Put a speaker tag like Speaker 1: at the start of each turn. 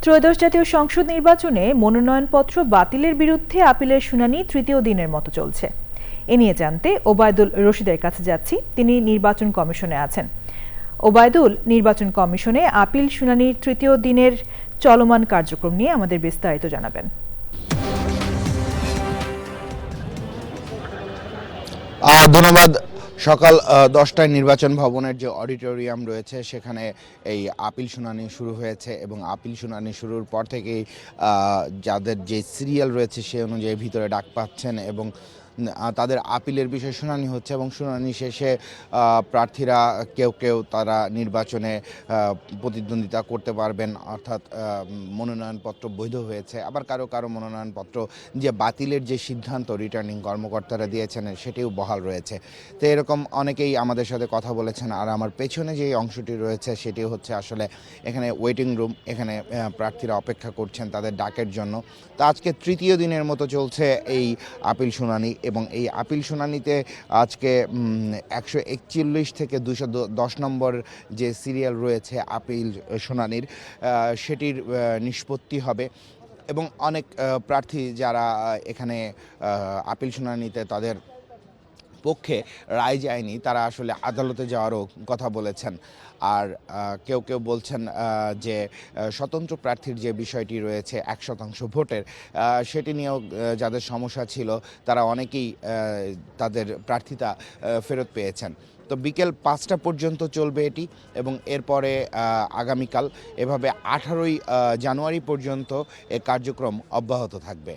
Speaker 1: ত্রয়োদশ জাতীয় সংসদ নির্বাচনে মনোনয়নপত্র বাতিলের বিরুদ্ধে আপিলের শুনানি তৃতীয় দিনের মতো চলছে। এ নিয়ে জানতে ওবায়দুল রশিদের কাছে যাচ্ছি, তিনি নির্বাচন কমিশনে আছেন। ওবায়দুল, নির্বাচন কমিশনে আপিল শুনানির তৃতীয় দিনের চলমান কার্যক্রম নিয়ে আমাদের বিস্তারিত জানাবেন।
Speaker 2: ধন্যবাদ। সকাল 10টায় নির্বাচন ভবনের যে অডিটোরিয়াম রয়েছে সেখানে এই আপিল শুনানি শুরু হয়েছে এবং আপিল শুনানি শুরুর পর থেকেই যাদের যে সিরিয়াল রয়েছে সে অনুযায়ী ভিতরে ডাক পাচ্ছেন এবং তাদের আপিলের বিষয়ে শুনানি হচ্ছে এবং শুনানি শেষে প্রার্থীরা কেউ তারা নির্বাচনে প্রতিদ্বন্দ্বিতা করতে পারবেন, অর্থাৎ মনোনয়নপত্র বৈধ হয়েছে। আবার কারো মনোনয়নপত্র যে বাতিলের যে সিদ্ধান্ত রিটার্নিং কর্মকর্তারা দিয়েছেন সেটিও বহাল রয়েছে। তো এরকম অনেকেই আমাদের সাথে কথা বলেছেন। আর আমার পেছনে যে অংশটি রয়েছে সেটি হচ্ছে আসলে এখানে ওয়েটিং রুম, এখানে প্রার্থীরা অপেক্ষা করছেন তাদের ডাকের জন্য। তো আজকে তৃতীয় দিনের মতো চলছে এই আপিল শুনানি এবং এই আপিল শুনানিতে আজকে 141 থেকে 210 নম্বর যে সিরিয়াল রয়েছে আপিল শুনানির সেটির নিষ্পত্তি হবে এবং অনেক প্রার্থী যারা এখানে আপিল শুনানিতে তাদের পক্ষে রায় যায়নি তারা আসলে আদালতে যাওয়ারও কথা বলেছেন। আর কেউ বলছেন যে স্বতন্ত্র প্রার্থীর যে বিষয়টি রয়েছে 100% ভোটের, সেটি নিয়েও যাদের সমস্যা ছিল তারা অনেকেই তাদের প্রার্থিতা ফেরত পেয়েছেন। তো বিকেল 5টা পর্যন্ত চলবে এটি এবং এরপরে আগামীকাল এভাবে 18ই জানুয়ারি পর্যন্ত এ কার্যক্রম অব্যাহত থাকবে।